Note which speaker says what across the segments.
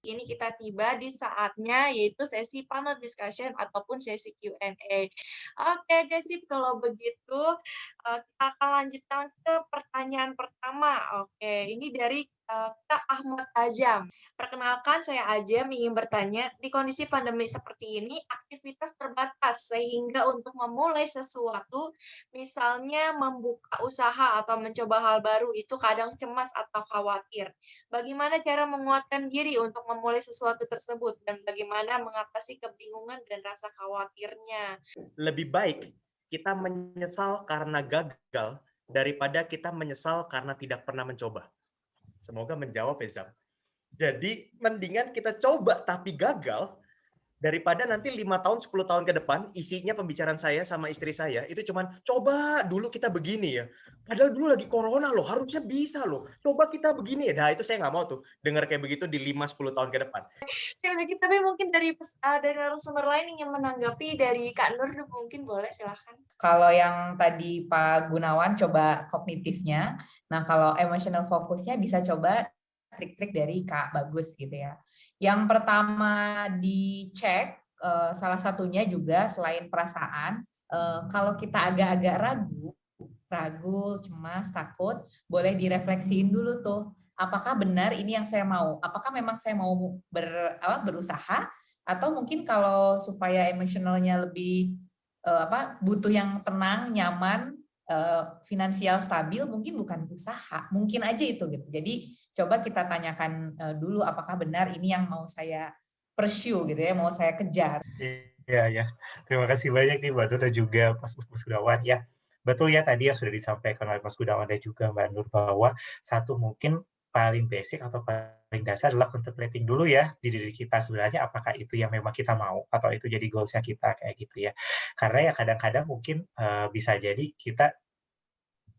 Speaker 1: Kini kita tiba di saatnya yaitu sesi panel discussion ataupun sesi Q&A. Oke deh sip kalau begitu, kita akan lanjutkan ke pertanyaan pertama. Oke, ini dari, Kak Ahmad Azam. Perkenalkan saya Azam ingin bertanya, di kondisi pandemi seperti ini aktivitas terbatas sehingga untuk memulai sesuatu, misalnya membuka usaha atau mencoba hal baru itu kadang cemas atau khawatir. Bagaimana cara menguatkan diri untuk memulai sesuatu tersebut dan bagaimana mengatasi kebingungan dan rasa khawatirnya?
Speaker 2: Lebih baik kita menyesal karena gagal daripada kita menyesal karena tidak pernah mencoba. Semoga menjawab ya, Zam. Jadi mendingan kita coba tapi gagal daripada nanti 5 tahun, 10 tahun ke depan isinya pembicaraan saya sama istri saya itu cuman, "Coba dulu kita begini ya, padahal dulu lagi corona loh, harusnya bisa loh. Coba kita begini ya." Nah, itu saya nggak mau tuh dengar kayak begitu di 5, 10 tahun ke depan.
Speaker 1: Sedikit, tapi mungkin dari narasumber lain ingin menanggapi dari Kak Nur mungkin boleh silakan.
Speaker 3: Kalau yang tadi Pak Gunawan coba kognitifnya, nah kalau emotional fokusnya bisa coba trik-trik dari Kak Bagus gitu ya. Yang pertama dicek, salah satunya juga selain perasaan, kalau kita agak-agak ragu, cemas, takut, boleh direfleksiin dulu tuh, apakah benar ini yang saya mau? Apakah memang saya mau berusaha? Atau mungkin kalau supaya emosionalnya lebih butuh yang tenang, nyaman, finansial stabil, mungkin bukan usaha, mungkin aja itu gitu. Jadi coba kita tanyakan dulu apakah benar ini yang mau saya pursue gitu ya, mau saya kejar.
Speaker 4: Iya ya. Terima kasih banyak nih Mbak Nur dan juga Mas Gunawan ya. Betul ya tadi yang sudah disampaikan oleh Mas Gunawan dan juga Mbak Nur bahwa satu mungkin paling basic atau paling dasar adalah contemplating dulu ya di diri kita sebenarnya apakah itu yang memang kita mau atau itu jadi goals-nya kita kayak gitu ya. Karena ya kadang-kadang mungkin, bisa jadi kita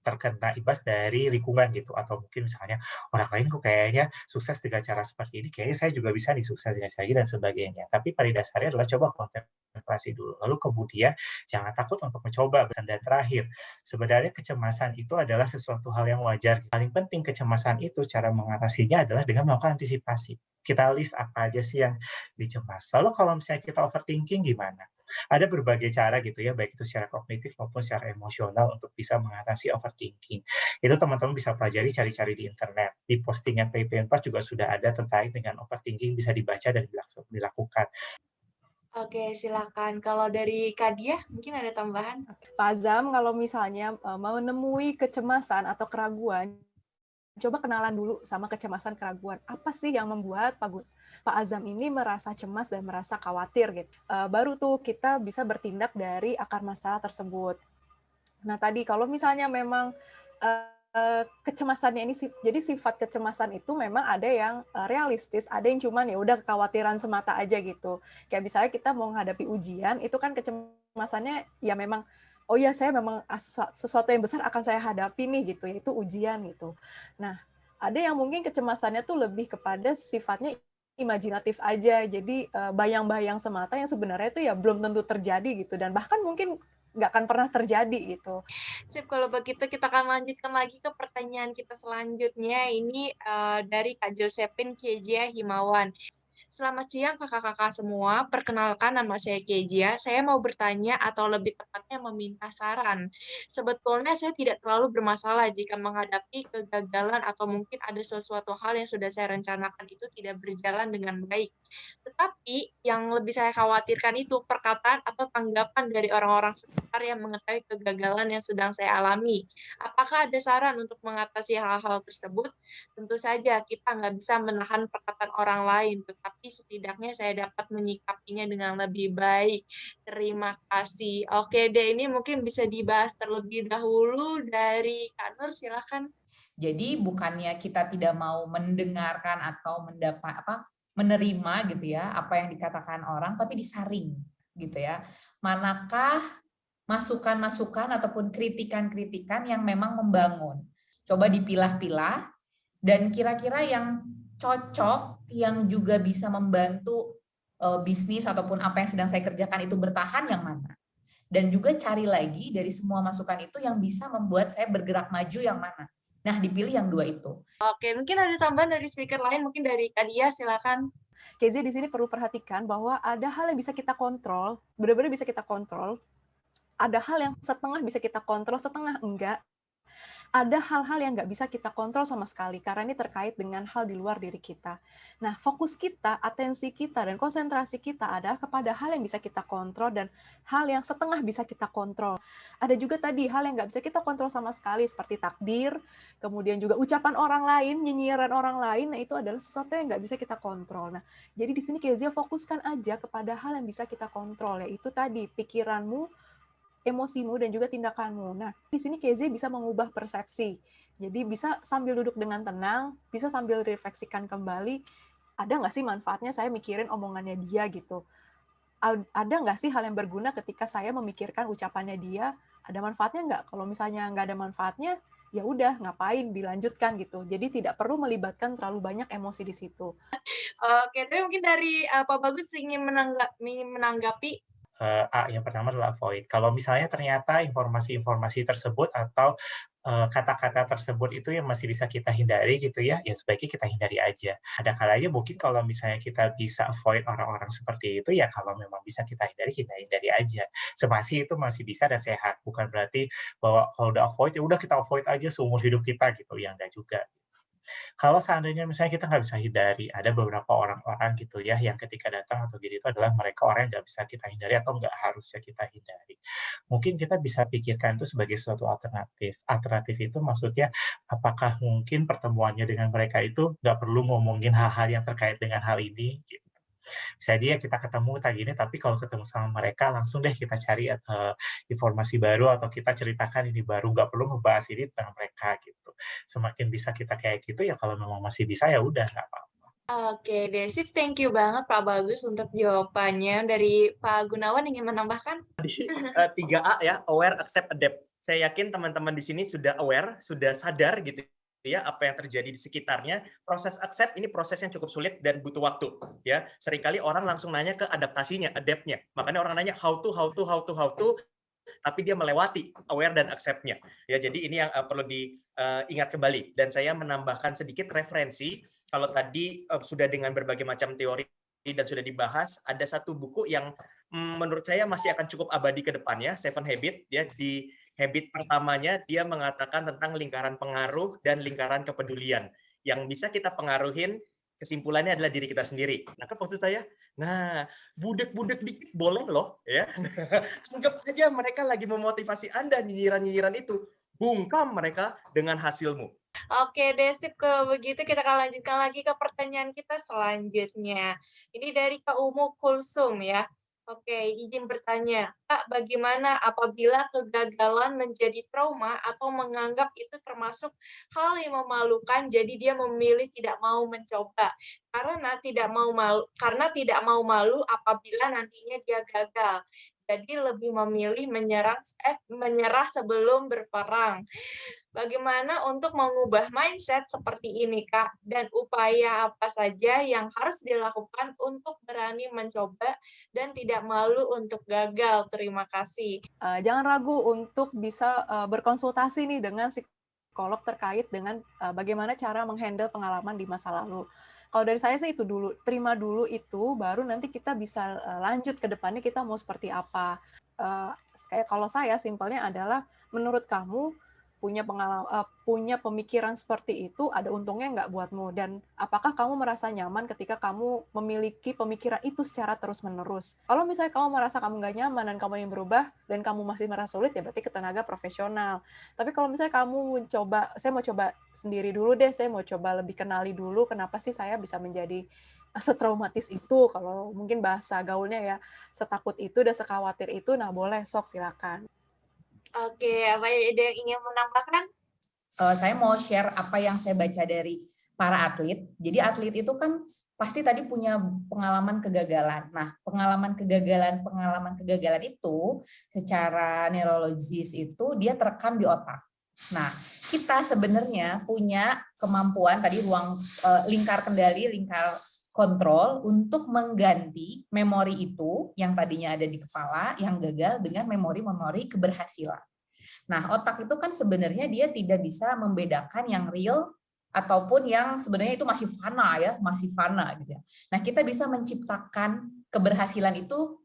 Speaker 4: terkena imbas dari lingkungan gitu, atau mungkin misalnya, "Orang lain kok kayaknya sukses dengan cara seperti ini, kayaknya saya juga bisa nih sukses dengan cara ini," dan sebagainya. Tapi pada dasarnya adalah coba kontemplasi dulu, lalu kemudian jangan takut untuk mencoba. Dan terakhir, sebenarnya kecemasan itu adalah sesuatu hal yang wajar. Paling penting kecemasan itu cara mengatasinya adalah dengan melakukan antisipasi. Kita list apa aja sih yang dicemas. Lalu kalau misalnya kita overthinking gimana? Ada berbagai cara gitu ya, baik itu secara kognitif maupun secara emosional untuk bisa mengatasi overthinking. Itu teman-teman bisa pelajari, cari-cari di internet. Di postingan PP4 juga sudah ada terkait dengan overthinking, bisa dibaca dan dilakukan.
Speaker 1: Oke, silakan. Kalau dari Kak Diah mungkin ada tambahan?
Speaker 5: Pak Azam, kalau misalnya menemui kecemasan atau keraguan, coba kenalan dulu sama kecemasan keraguan. Apa sih yang membuat Pak Azam ini merasa cemas dan merasa khawatir gitu. Baru tuh kita bisa bertindak dari akar masalah tersebut. Nah tadi kalau misalnya memang kecemasannya ini jadi sifat kecemasan itu memang ada yang realistis, ada yang cuman ya udah kekhawatiran semata aja gitu. Kayak misalnya kita mau menghadapi ujian, itu kan kecemasannya ya memang oh ya saya memang sesuatu yang besar akan saya hadapi nih gitu, yaitu ujian gitu. Nah, ada yang mungkin kecemasannya tuh lebih kepada sifatnya imajinatif aja. Jadi bayang-bayang semata yang sebenarnya itu ya belum tentu terjadi gitu dan bahkan mungkin nggak akan pernah terjadi gitu.
Speaker 1: Sip, kalau begitu kita akan lanjutkan lagi ke pertanyaan kita selanjutnya. Ini dari Kak Josephine Kezia Himawan. Selamat siang kakak-kakak semua, perkenalkan nama saya Kezia. Saya mau bertanya atau lebih tepatnya meminta saran. Sebetulnya saya tidak terlalu bermasalah jika menghadapi kegagalan atau mungkin ada sesuatu hal yang sudah saya rencanakan itu tidak berjalan dengan baik. Tetapi yang lebih saya khawatirkan itu perkataan atau tanggapan dari orang-orang sekitar yang mengetahui kegagalan yang sedang saya alami. Apakah ada saran untuk mengatasi hal-hal tersebut? Tentu saja kita nggak bisa menahan perkataan orang lain, tetapi setidaknya saya dapat menyikapinya dengan lebih baik. Terima kasih. Oke deh, ini mungkin bisa dibahas terlebih dahulu dari Kak Nur, silakan.
Speaker 3: Jadi bukannya kita tidak mau mendengarkan atau menerima gitu ya apa yang dikatakan orang, tapi disaring gitu ya. Manakah masukan-masukan ataupun kritikan-kritikan yang memang membangun. Coba dipilah-pilah dan kira-kira yang cocok yang juga bisa membantu bisnis ataupun apa yang sedang saya kerjakan itu bertahan yang mana. Dan juga cari lagi dari semua masukan itu yang bisa membuat saya bergerak maju yang mana. Nah, dipilih yang dua itu.
Speaker 1: Oke, mungkin ada tambahan dari speaker lain, mungkin dari Kak Dia, silakan.
Speaker 5: Kezia di sini perlu perhatikan bahwa ada hal yang bisa kita kontrol, benar-benar bisa kita kontrol, ada hal yang setengah bisa kita kontrol, setengah enggak. Ada hal-hal yang nggak bisa kita kontrol sama sekali, karena ini terkait dengan hal di luar diri kita. Nah, fokus kita, atensi kita, dan konsentrasi kita adalah kepada hal yang bisa kita kontrol dan hal yang setengah bisa kita kontrol. Ada juga tadi hal yang nggak bisa kita kontrol sama sekali, seperti takdir, kemudian juga ucapan orang lain, nyinyiran orang lain, nah itu adalah sesuatu yang nggak bisa kita kontrol. Nah, jadi di sini Kezia fokuskan aja kepada hal yang bisa kita kontrol, yaitu tadi pikiranmu, emosimu, dan juga tindakanmu. Nah, di sini Kezia bisa mengubah persepsi. Jadi bisa sambil duduk dengan tenang, bisa sambil refleksikan kembali, ada nggak sih manfaatnya saya mikirin omongannya dia gitu? Ada nggak sih hal yang berguna ketika saya memikirkan ucapannya dia? Ada manfaatnya nggak? Kalau misalnya nggak ada manfaatnya, ya udah ngapain dilanjutkan gitu. Jadi tidak perlu melibatkan terlalu banyak emosi di situ.
Speaker 1: Oke, tapi mungkin dari Pak Bagus ingin menanggapi.
Speaker 4: Yang pertama adalah avoid. Kalau misalnya ternyata informasi-informasi tersebut atau kata-kata tersebut itu yang masih bisa kita hindari gitu ya, ya sebaiknya kita hindari aja. Ada kalanya mungkin kalau misalnya kita bisa avoid orang-orang seperti itu, ya kalau memang bisa kita hindari aja. Semasi itu masih bisa dan sehat. Bukan berarti bahwa kalau udah avoid, ya udah kita avoid aja seumur hidup kita gitu, ya enggak juga. Kalau seandainya misalnya kita nggak bisa hindari, ada beberapa orang-orang gitu ya, yang ketika datang atau gitu itu adalah mereka orang yang nggak bisa kita hindari atau nggak harusnya kita hindari. Mungkin kita bisa pikirkan itu sebagai suatu alternatif. Alternatif itu maksudnya, apakah mungkin pertemuannya dengan mereka itu nggak perlu ngomongin hal-hal yang terkait dengan hal ini, gitu. Bisa aja ya kita ketemu tadi ini, tapi kalau ketemu sama mereka langsung deh kita cari informasi baru atau kita ceritakan ini baru, nggak perlu ngebahas ini tentang mereka gitu. Semakin bisa kita kayak gitu ya kalau memang masih bisa ya udah nggak apa-apa.
Speaker 1: Oke deh, sip. Thank you banget Pak Bagus untuk jawabannya. Dari Pak Gunawan ingin menambahkan?
Speaker 2: 3A ya, aware, accept, adapt. Saya yakin teman-teman di sini sudah aware, sudah sadar gitu ya apa yang terjadi di sekitarnya. Proses accept ini proses yang cukup sulit dan butuh waktu ya. Seringkali orang langsung nanya ke adaptasinya, adapt-nya. Makanya orang nanya how to, tapi dia melewati aware dan accept-nya. Ya, jadi ini yang perlu diingat kembali. Dan saya menambahkan sedikit referensi. Kalau tadi sudah dengan berbagai macam teori dan sudah dibahas, ada satu buku yang menurut saya masih akan cukup abadi ke depannya, Seven Habits. Ya, di habit pertamanya dia mengatakan tentang lingkaran pengaruh dan lingkaran kepedulian. Yang bisa kita pengaruhin, kesimpulannya adalah diri kita sendiri. Nah, kan maksud saya, budek-budek dikit boleh loh, ya. Anggap saja mereka lagi memotivasi Anda, nyinyiran-nyinyiran itu. Bungkam mereka dengan hasilmu.
Speaker 1: Oke deh, sip. Kalau begitu kita akan lanjutkan lagi ke pertanyaan kita selanjutnya. Ini dari Kak Umu Kulsum ya. Oke, izin bertanya. Kak, bagaimana apabila kegagalan menjadi trauma atau menganggap itu termasuk hal yang memalukan, jadi dia memilih tidak mau mencoba karena tidak mau malu apabila nantinya dia gagal. Jadi lebih memilih menyerah sebelum berperang. Bagaimana untuk mengubah mindset seperti ini, Kak? Dan upaya apa saja yang harus dilakukan untuk berani mencoba dan tidak malu untuk gagal? Terima kasih.
Speaker 5: Jangan ragu untuk bisa berkonsultasi nih dengan psikolog terkait dengan bagaimana cara menghandle pengalaman di masa lalu. Kalau dari saya sih itu dulu, terima dulu itu, baru nanti kita bisa lanjut ke depannya kita mau seperti apa. Kayak kalau saya simpelnya adalah, menurut kamu punya pemikiran seperti itu ada untungnya nggak buatmu, dan apakah kamu merasa nyaman ketika kamu memiliki pemikiran itu secara terus-menerus. Kalau misalnya kamu merasa kamu nggak nyaman dan kamu ingin berubah dan kamu masih merasa sulit, ya berarti ke tenaga profesional. Tapi kalau misalnya kamu saya mau coba sendiri dulu deh, saya mau coba lebih kenali dulu kenapa sih saya bisa menjadi setraumatis itu, kalau mungkin bahasa gaulnya ya, setakut itu dan sekhawatir itu, nah boleh, sok silakan.
Speaker 1: Oke, apa ada yang ingin menambahkan?
Speaker 3: Saya mau share apa yang saya baca dari para atlet. Jadi atlet itu kan pasti tadi punya pengalaman kegagalan. Nah, pengalaman kegagalan itu secara neurologis itu dia terekam di otak. Nah, kita sebenarnya punya kemampuan tadi lingkar kendali, lingkar kontrol untuk mengganti memori itu yang tadinya ada di kepala yang gagal dengan memori-memori keberhasilan. Nah, otak itu kan sebenarnya dia tidak bisa membedakan yang real ataupun yang sebenarnya itu masih fana ya, masih fana gitu ya. Nah, kita bisa menciptakan keberhasilan itu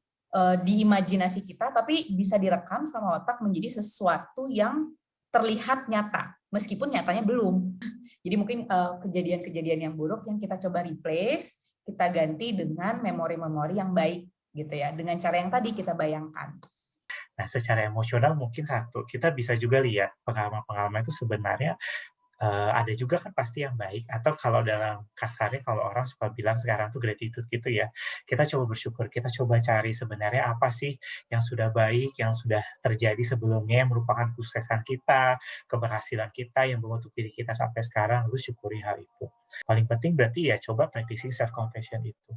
Speaker 3: di imajinasi kita, tapi bisa direkam sama otak menjadi sesuatu yang terlihat nyata, meskipun nyatanya belum. Jadi mungkin kejadian-kejadian yang buruk yang kita coba replace, kita ganti dengan memori-memori yang baik gitu ya, dengan cara yang tadi kita bayangkan.
Speaker 4: Nah, secara emosional mungkin satu, kita bisa juga lihat pengalaman-pengalaman itu sebenarnya ada juga kan pasti yang baik, atau kalau dalam kasarnya kalau orang suka bilang sekarang tuh gratitude gitu ya, kita coba bersyukur, kita coba cari sebenarnya apa sih yang sudah baik, yang sudah terjadi sebelumnya, yang merupakan kesuksesan kita, keberhasilan kita yang membentuk diri kita sampai sekarang, lalu syukuri hal itu. Paling penting berarti ya coba practicing self compassion itu.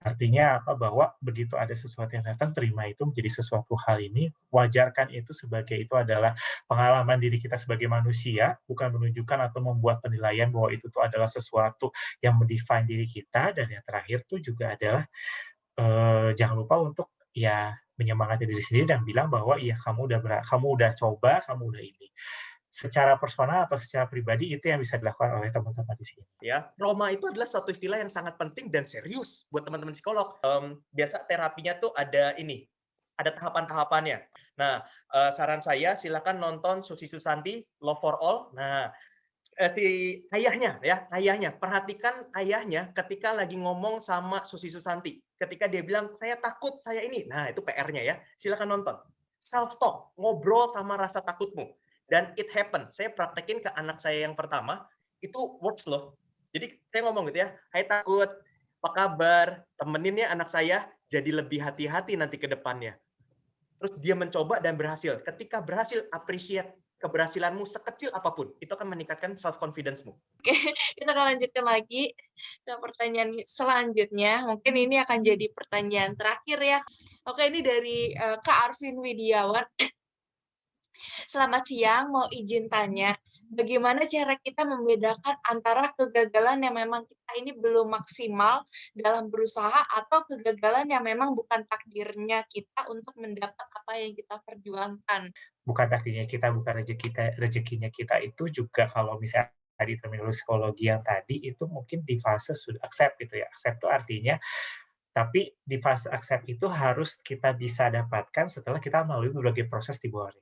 Speaker 4: Artinya apa, bahwa begitu ada sesuatu yang datang, terima itu menjadi sesuatu hal ini, wajarkan itu sebagai itu adalah pengalaman diri kita sebagai manusia, bukan menunjukkan atau membuat penilaian bahwa itu tuh adalah sesuatu yang mendefine diri kita, dan yang terakhir tuh juga adalah, jangan lupa untuk ya menyemangati diri sendiri dan bilang bahwa, "Iya kamu udah coba, kamu udah ini." Secara personal atau secara pribadi itu yang bisa dilakukan oleh teman-teman di sini.
Speaker 2: Ya, trauma itu adalah suatu istilah yang sangat penting dan serius buat teman-teman psikolog. Biasa terapinya tuh ada ini, ada tahapan-tahapannya. Nah, saran saya silakan nonton Susi Susanti, Love for All. Nah, si ayahnya, perhatikan ayahnya ketika lagi ngomong sama Susi Susanti. Ketika dia bilang, "Saya takut, saya ini." Nah, itu PR-nya ya. Silakan nonton. Self talk, ngobrol sama rasa takutmu. Dan it happen. Saya praktekin ke anak saya yang pertama, itu works loh. Jadi saya ngomong gitu ya, "Hai takut, apa kabar? Temenin ya anak saya jadi lebih hati-hati nanti ke depannya." Terus dia mencoba dan berhasil. Ketika berhasil, appreciate keberhasilanmu sekecil apapun. Itu akan meningkatkan self confidence-mu.
Speaker 1: Kita akan lanjutkan lagi ke pertanyaan selanjutnya. Mungkin ini akan jadi pertanyaan terakhir ya. Oke, ini dari Kak Arvin Widiawan. Selamat siang, mau izin tanya, bagaimana cara kita membedakan antara kegagalan yang memang kita ini belum maksimal dalam berusaha atau kegagalan yang memang bukan takdirnya kita untuk mendapat apa yang kita perjuangkan?
Speaker 4: Bukan takdirnya kita, bukan rezekinya kita itu juga kalau misalnya di terminologi psikologi yang tadi, itu mungkin di fase sudah accept gitu ya. Accept itu artinya tapi di fase accept itu harus kita bisa dapatkan setelah kita melalui berbagai proses di bawahnya.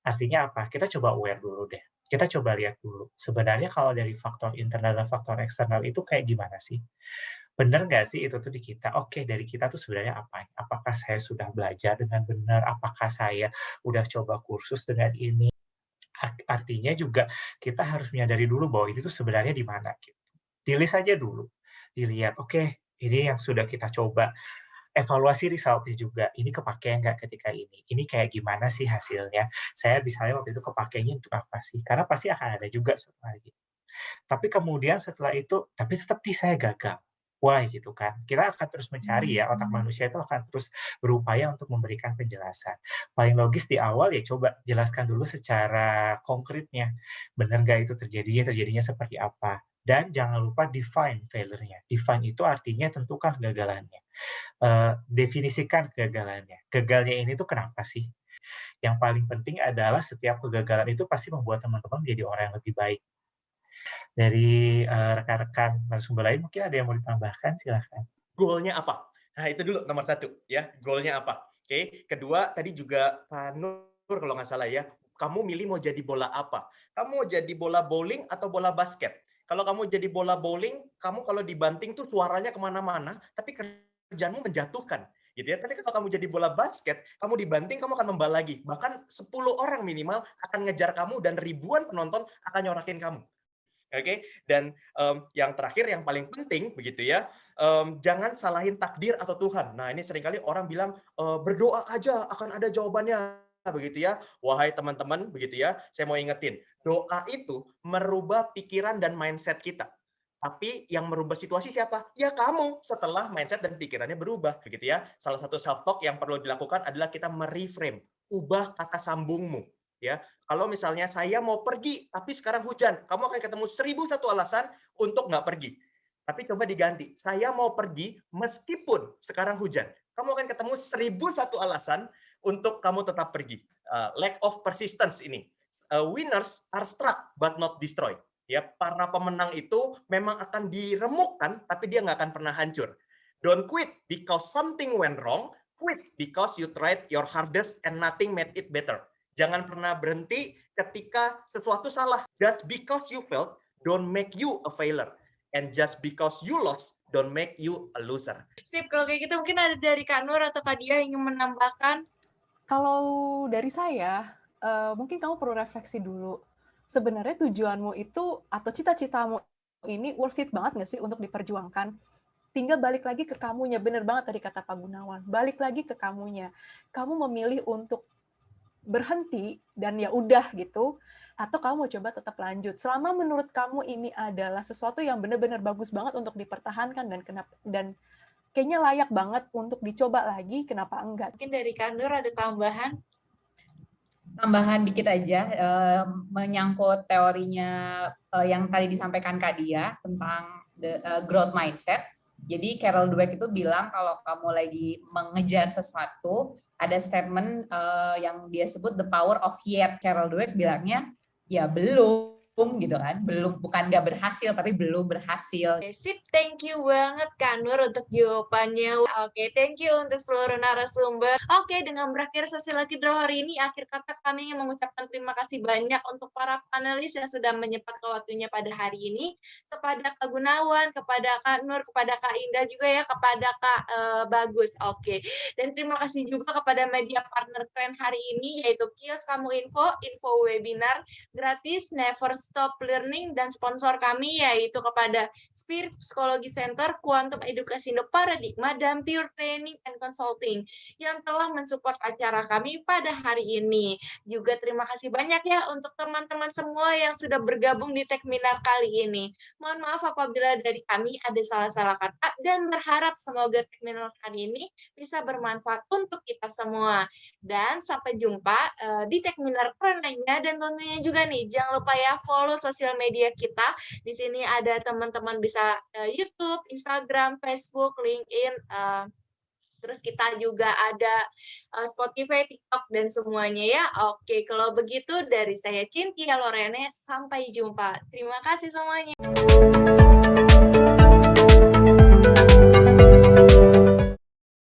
Speaker 4: Artinya apa? Kita coba aware dulu deh. Kita coba lihat dulu, sebenarnya kalau dari faktor internal dan faktor eksternal itu kayak gimana sih? Bener nggak sih itu tuh di kita? Oke, dari kita tuh sebenarnya apa? Apakah saya sudah belajar dengan benar? Apakah saya udah coba kursus dengan ini? Artinya juga kita harus menyadari dulu bahwa ini tuh sebenarnya di mana gitu. Di-list aja dulu, dilihat, oke, ini yang sudah kita coba, evaluasi result-nya juga, ini kepakai nggak ketika ini? Ini kayak gimana sih hasilnya? Saya misalnya waktu itu kepakainya untuk apa sih? Karena pasti akan ada juga suatu hari. Tapi kemudian setelah itu, tapi tetap nih saya gagal. Why gitu kan. Kita akan terus mencari ya, otak manusia itu akan terus berupaya untuk memberikan penjelasan. Paling logis di awal ya coba jelaskan dulu secara konkretnya. Benar nggak itu terjadinya seperti apa. Dan jangan lupa define failure-nya. Define itu artinya tentukan kegagalannya. Definisikan kegagalannya. Gagalnya ini tuh kenapa sih? Yang paling penting adalah setiap kegagalan itu pasti membuat teman-teman menjadi orang yang lebih baik. Dari, rekan-rekan narasumber lain mungkin ada yang mau ditambahkan, silahkan.
Speaker 2: Goal-nya apa? Nah, itu dulu nomor satu ya, goal-nya apa? Oke, kedua tadi juga Pak Nur kalau nggak salah ya, kamu milih mau jadi bola apa? Kamu mau jadi bola bowling atau bola basket? Kalau kamu jadi bola bowling, kamu kalau dibanting tuh suaranya kemana-mana, tapi kerjaanmu menjatuhkan, gitu ya. Tapi kalau kamu jadi bola basket, kamu dibanting, kamu akan membal lagi. Bahkan 10 orang minimal akan ngejar kamu dan ribuan penonton akan nyorakin kamu. Oke, dan yang terakhir yang paling penting begitu ya, jangan salahin takdir atau Tuhan. Nah, ini seringkali orang bilang, berdoa aja akan ada jawabannya, begitu ya. Wahai teman-teman, begitu ya, saya mau ingetin, doa itu merubah pikiran dan mindset kita. Tapi yang merubah situasi siapa? Ya kamu, setelah mindset dan pikirannya berubah, begitu ya. Salah satu self talk yang perlu dilakukan adalah kita mereframe, ubah kata sambungmu, ya. Kalau misalnya saya mau pergi, tapi sekarang hujan, kamu akan ketemu 1001 alasan untuk nggak pergi. Tapi coba diganti, saya mau pergi meskipun sekarang hujan. Kamu akan ketemu 1001 alasan untuk kamu tetap pergi. Lack of persistence ini. Winners are struck but not destroyed. Ya, para pemenang itu memang akan diremukkan, tapi dia nggak akan pernah hancur. Don't quit because something went wrong. Quit because you tried your hardest and nothing made it better. Jangan pernah berhenti ketika sesuatu salah. Just because you failed, don't make you a failure. And just because you lost, don't make you a loser.
Speaker 1: Sip, kalau kayak gitu mungkin ada dari Kak Nur atau Kak Dia yang ingin menambahkan.
Speaker 5: Kalau dari saya, mungkin kamu perlu refleksi dulu. Sebenarnya tujuanmu itu atau cita-citamu ini worth it banget nggak sih untuk diperjuangkan? Tinggal balik lagi ke kamunya. Bener banget tadi kata Pak Gunawan. Balik lagi ke kamunya. Kamu memilih untuk berhenti dan ya udah gitu, atau kamu mau coba tetap lanjut. Selama menurut kamu ini adalah sesuatu yang benar-benar bagus banget untuk dipertahankan dan kayaknya layak banget untuk dicoba lagi, kenapa enggak?
Speaker 1: Mungkin dari Kak Nur ada tambahan.
Speaker 3: Tambahan dikit aja, menyangkut teorinya yang tadi disampaikan Kak Dia tentang growth mindset. Jadi Carol Dweck itu bilang kalau kamu lagi mengejar sesuatu, ada statement yang dia sebut the power of yet. Carol Dweck bilangnya ya belum gitu kan, belum, bukan nggak berhasil tapi belum berhasil.
Speaker 1: Oke, sip, thank you banget Kak Nur untuk jawabannya. Oke, thank you untuk seluruh narasumber. Oke, dengan berakhir sesi Lucky Draw hari ini, akhir kata kami ingin mengucapkan terima kasih banyak untuk para panelis yang sudah menyempatkan waktunya pada hari ini, kepada Kak Gunawan, kepada Kak Nur, kepada Kak Indah juga ya, kepada Kak Bagus. Oke, dan terima kasih juga kepada media partner keren hari ini, yaitu Kios Kamu Info, info webinar gratis, Never Stop Learning, dan sponsor kami yaitu kepada Spirit Psikologi Center, Quantum Edukasi Indo Paradigma, dan Pure Training and Consulting yang telah mensupport acara kami pada hari ini. Juga terima kasih banyak ya untuk teman-teman semua yang sudah bergabung di Techminar kali ini. Mohon maaf apabila dari kami ada salah-salah kata dan berharap semoga Techminar kali ini bisa bermanfaat untuk kita semua. Dan sampai jumpa di Techminar keren lainnya, dan tentunya juga nih jangan lupa ya follow sosial media kita. Di sini ada teman-teman bisa YouTube, Instagram, Facebook, LinkedIn, terus kita juga ada Spotify, TikTok, dan semuanya ya. Oke, kalau begitu dari saya Cynthia Lorene, sampai jumpa. Terima kasih semuanya.